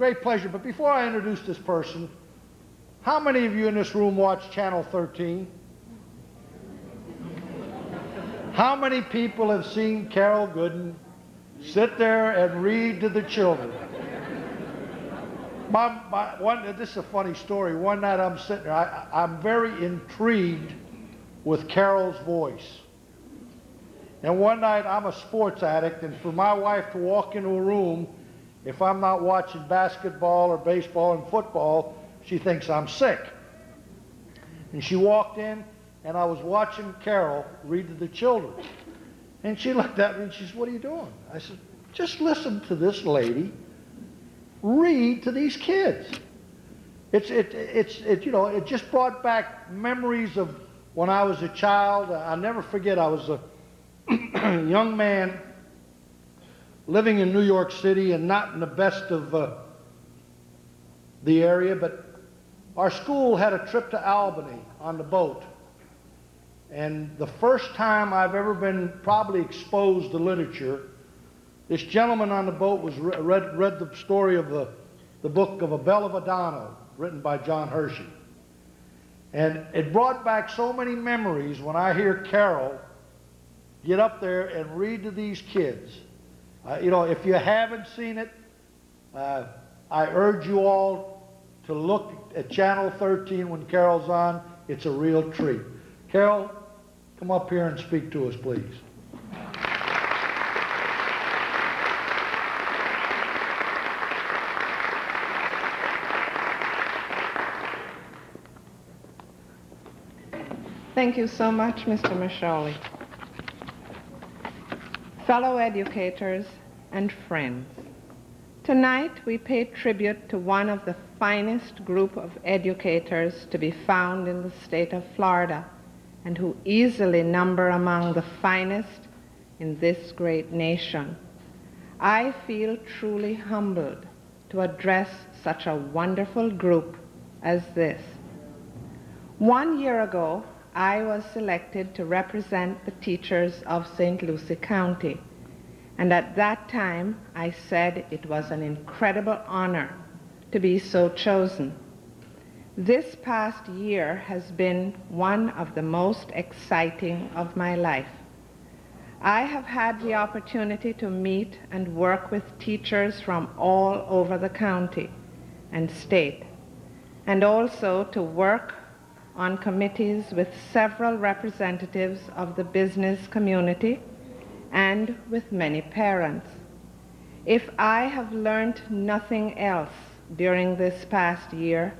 Great pleasure. But before I introduce this person, how many of you in this room watch Channel 13? How many people have seen Carole Gooden sit there and read to the children? This is a funny story. One night I'm sitting there, I'm very intrigued with Carole's voice. And one night I'm a sports addict, and for my wife to walk into a room, if I'm not watching basketball or baseball and football, she thinks I'm sick. And she walked in, and I was watching Carole read to the children. And she looked at me and she said, "What are you doing?" I said, "Just listen to this lady read to these kids." It just brought back memories of when I was a child. I'll never forget, I was a young man living in New York City and not in the best of the area, but our school had a trip to Albany on the boat. And the first time I've ever been probably exposed to literature, this gentleman on the boat was read the story of the book of A Bell of Adano, written by John Hershey. And it brought back so many memories when I hear Carole get up there and read to these kids. If you haven't seen it, I urge you all to look at Channel 13 when Carole's on. It's a real treat. Carole, come up here and speak to us, please. Thank you so much, Mr. Mashawley. Fellow educators and friends, tonight we pay tribute to one of the finest group of educators to be found in the state of Florida, and who easily number among the finest in this great nation. I feel truly humbled to address such a wonderful group as this. 1 year ago, I was selected to represent the teachers of St. Lucie County, and at that time I said it was an incredible honor to be so chosen. This past year has been one of the most exciting of my life. I have had the opportunity to meet and work with teachers from all over the county and state, and also to work on committees with several representatives of the business community and with many parents. If I have learned nothing else during this past year,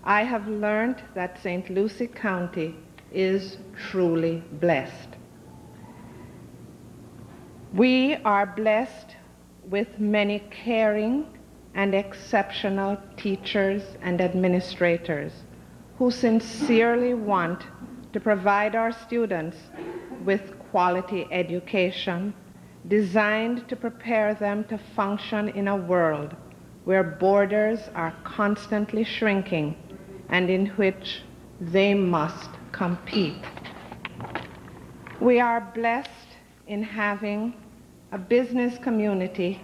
I have learned that St. Lucie County is truly blessed. We are blessed with many caring and exceptional teachers and administrators who sincerely want to provide our students with quality education designed to prepare them to function in a world where borders are constantly shrinking and in which they must compete. We are blessed in having a business community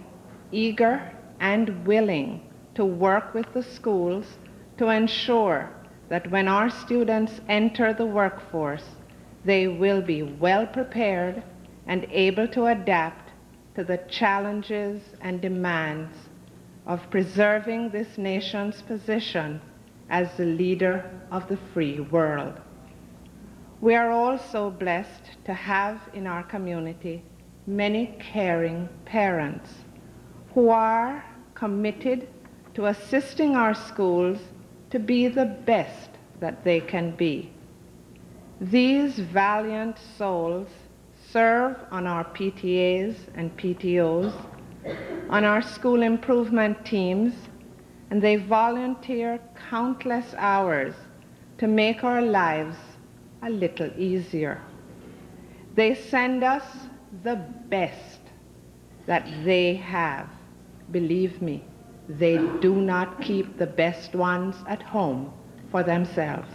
eager and willing to work with the schools to ensure that when our students enter the workforce, they will be well prepared and able to adapt to the challenges and demands of preserving this nation's position as the leader of the free world. We are also blessed to have in our community many caring parents who are committed to assisting our schools to be the best that they can be. These valiant souls serve on our PTAs and PTOs, on our school improvement teams, and they volunteer countless hours to make our lives a little easier. They send us the best that they have. Believe me, they do not keep the best ones at home for themselves.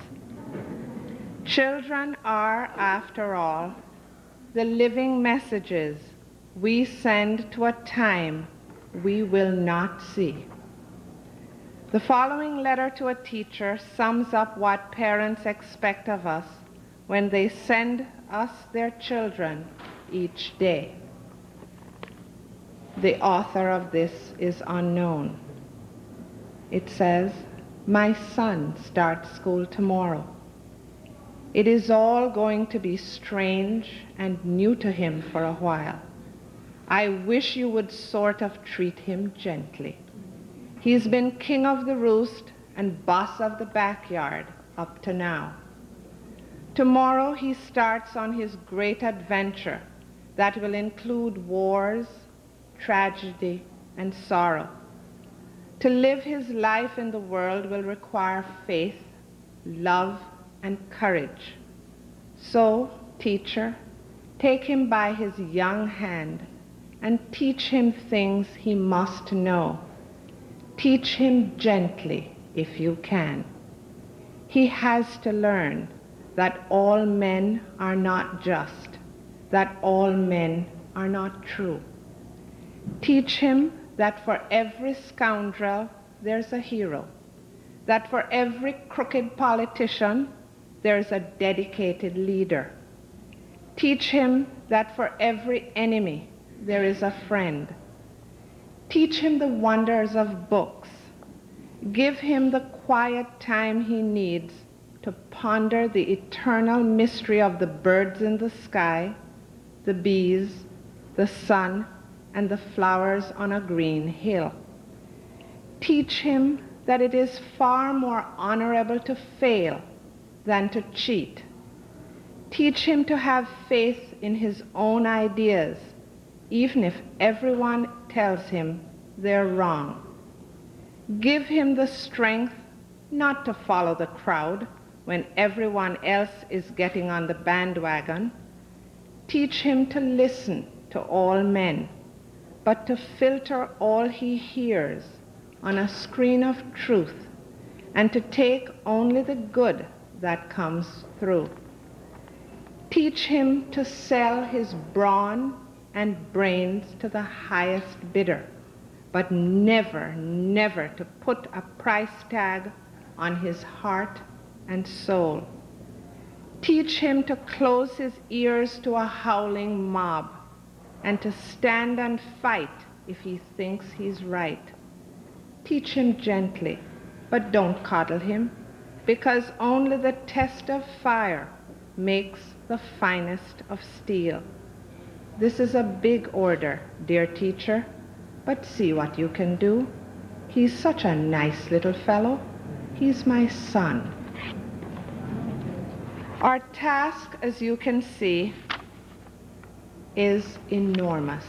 Children are, after all, the living messages we send to a time we will not see. The following letter to a teacher sums up what parents expect of us when they send us their children each day. The author of this is unknown. It says, "My son starts school tomorrow. It is all going to be strange and new to him for a while. I wish you would sort of treat him gently. He's been king of the roost and boss of the backyard up to now. Tomorrow he starts on his great adventure that will include wars, tragedy, and sorrow. To live his life in the world will require faith, love, and courage. So, teacher, take him by his young hand and teach him things he must know. Teach him gently if you can. He has to learn that all men are not just, that all men are not true. Teach him that for every scoundrel there's a hero, that for every crooked politician there's a dedicated leader. Teach him that for every enemy there is a friend. Teach him the wonders of books. Give him the quiet time he needs to ponder the eternal mystery of the birds in the sky, the bees, the sun, and the flowers on a green hill. Teach him that it is far more honorable to fail than to cheat. Teach him to have faith in his own ideas, even if everyone tells him they're wrong. Give him the strength not to follow the crowd when everyone else is getting on the bandwagon. Teach him to listen to all men, but to filter all he hears on a screen of truth and to take only the good that comes through. Teach him to sell his brawn and brains to the highest bidder, but never, never to put a price tag on his heart and soul. Teach him to close his ears to a howling mob and to stand and fight if he thinks he's right. Teach him gently, but don't coddle him, because only the test of fire makes the finest of steel. This is a big order, dear teacher, but see what you can do. He's such a nice little fellow. He's my son." Our task, as you can see, is enormous.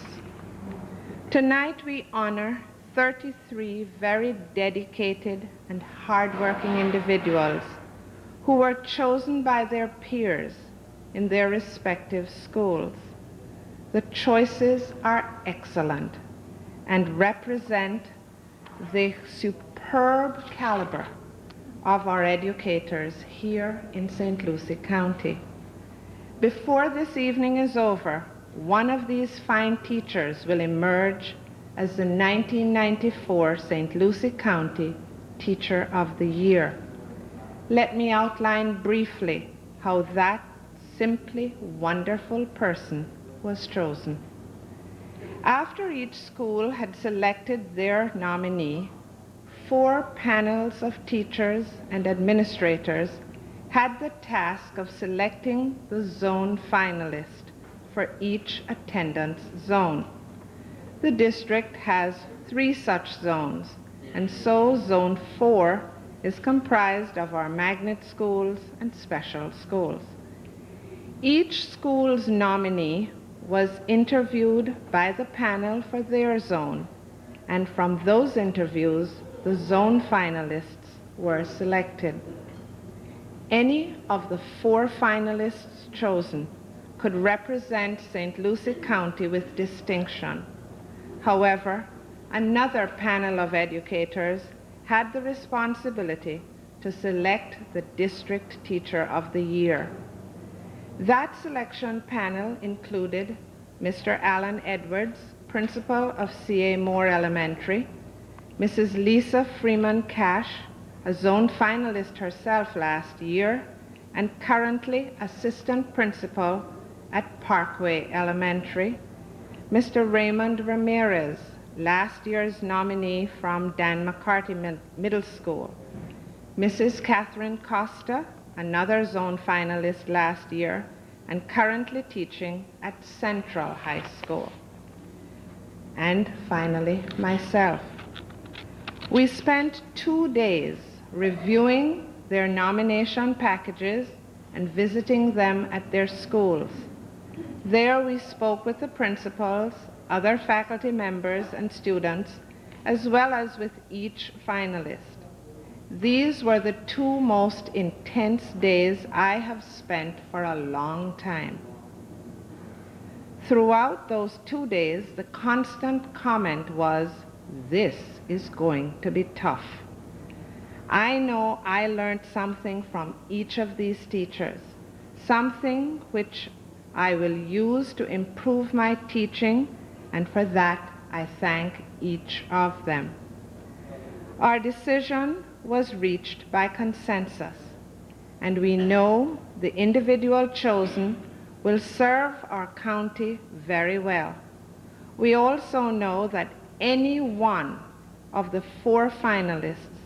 Tonight we honor 33 very dedicated and hardworking individuals who were chosen by their peers in their respective schools. The choices are excellent and represent the superb caliber of our educators here in St. Lucie County. Before this evening is over, one of these fine teachers will emerge as the 1994 St. Lucie County Teacher of the Year. Let me outline briefly how that simply wonderful person was chosen. After each school had selected their nominee, 4 panels of teachers and administrators had the task of selecting the zone finalist for each attendance zone. The district has 3 such zones, and so Zone 4 is comprised of our magnet schools and special schools. Each school's nominee was interviewed by the panel for their zone, and from those interviews, the zone finalists were selected. Any of the 4 finalists chosen could represent St. Lucie County with distinction. However, another panel of educators had the responsibility to select the District Teacher of the Year. That selection panel included Mr. Alan Edwards, principal of C.A. Moore Elementary, Mrs. Lisa Freeman Cash, a zone finalist herself last year and currently assistant principal at Parkway Elementary. Mr. Raymond Ramirez, last year's nominee from Dan McCarty Middle School. Mrs. Catherine Costa, another zone finalist last year and currently teaching at Central High School. And finally, myself. We spent 2 days reviewing their nomination packages and visiting them at their schools. There we spoke with the principals, other faculty members and students, as well as with each finalist. These were the 2 most intense days I have spent for a long time. Throughout those 2 days, the constant comment was, "This is going to be tough." I know I learned something from each of these teachers, something which I will use to improve my teaching, and for that I thank each of them. Our decision was reached by consensus, and we know the individual chosen will serve our county very well. We also know that any one of the 4 finalists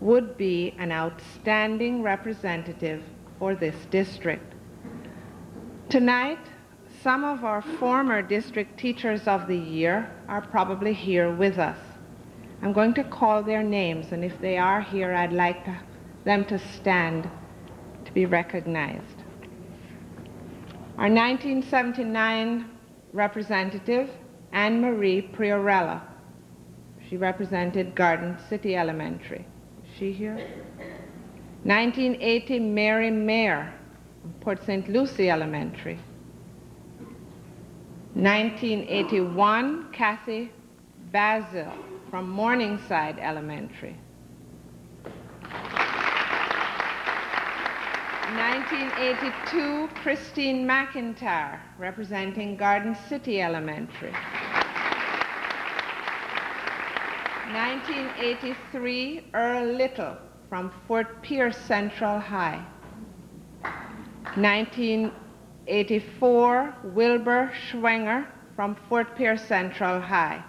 would be an outstanding representative for this district. Tonight, some of our former district teachers of the year are probably here with us. I'm going to call their names, and if they are here, I'd like them to stand to be recognized. Our 1979 representative, Anne Marie Priorella. She represented Garden City Elementary. Is she here? 1980, Mary Mayer, Port St. Lucie Elementary. 1981, Kathy Basil from Morningside Elementary. 1982, Christine McIntyre, representing Garden City Elementary. 1983, Earl Little from Fort Pierce Central High. 1984, Wilbur Schwenger from Fort Pierce Central High.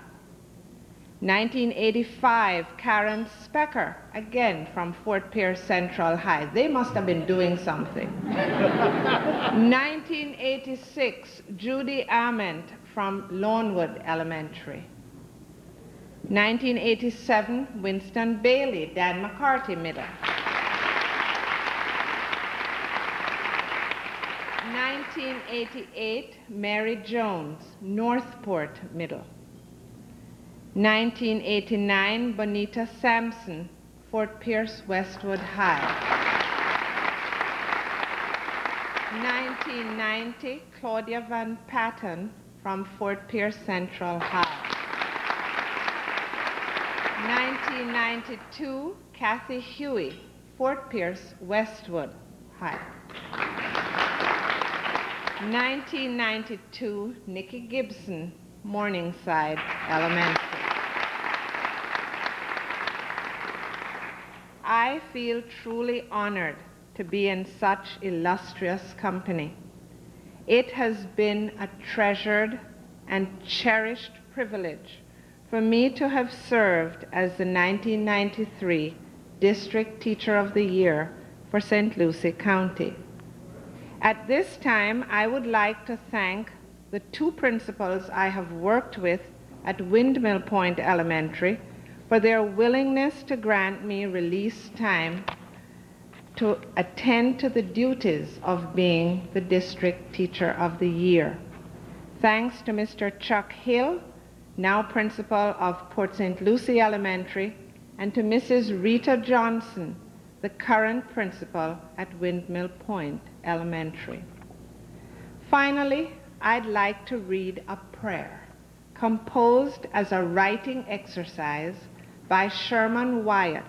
1985, Karen Specker, again from Fort Pierce Central High. They must have been doing something. 1986, Judy Ament from Lawnwood Elementary. 1987, Winston Bailey, Dan McCarty Middle. 1988, Mary Jones, Northport Middle. 1989, Bonita Sampson, Fort Pierce Westwood High. 1990, Claudia Van Patten from Fort Pierce Central High. 1992, Kathy Huey, Fort Pierce Westwood High. 1992, Nikki Gibson, Morningside Elementary. I feel truly honored to be in such illustrious company. It has been a treasured and cherished privilege for me to have served as the 1993 District Teacher of the Year for St. Lucie County. At this time, I would like to thank the 2 principals I have worked with at Windmill Point Elementary for their willingness to grant me release time to attend to the duties of being the District Teacher of the Year. Thanks to Mr. Chuck Hill, now principal of Port St. Lucie Elementary, and to Mrs. Rita Johnson, the current principal at Windmill Point Elementary. Finally, I'd like to read a prayer composed as a writing exercise by Sherman Wyatt,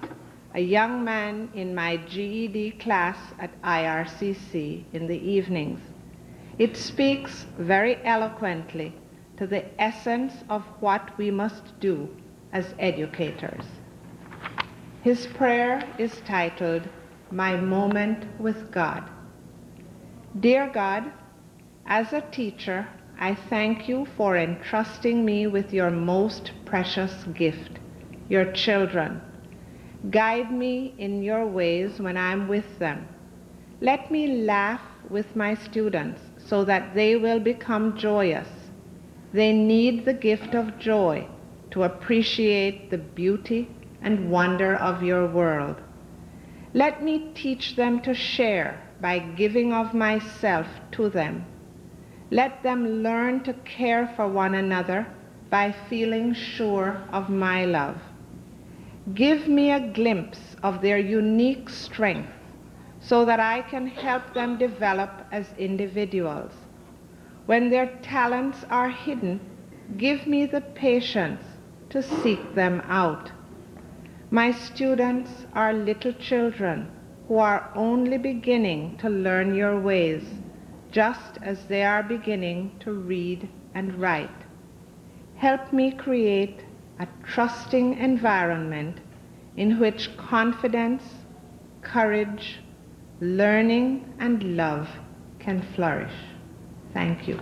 a young man in my GED class at IRCC in the evenings. It speaks very eloquently to the essence of what we must do as educators. His prayer is titled, My Moment with God. Dear God, as a teacher, I thank you for entrusting me with your most precious gift, your children. Guide me in your ways when I'm with them. Let me laugh with my students so that they will become joyous. They need the gift of joy to appreciate the beauty and wonder of your world. Let me teach them to share by giving of myself to them. Let them learn to care for one another by feeling sure of my love. Give me a glimpse of their unique strength so that I can help them develop as individuals. When their talents are hidden, give me the patience to seek them out. My students are little children who are only beginning to learn your ways, just as they are beginning to read and write. Help me create a trusting environment in which confidence, courage, learning, and love can flourish. Thank you.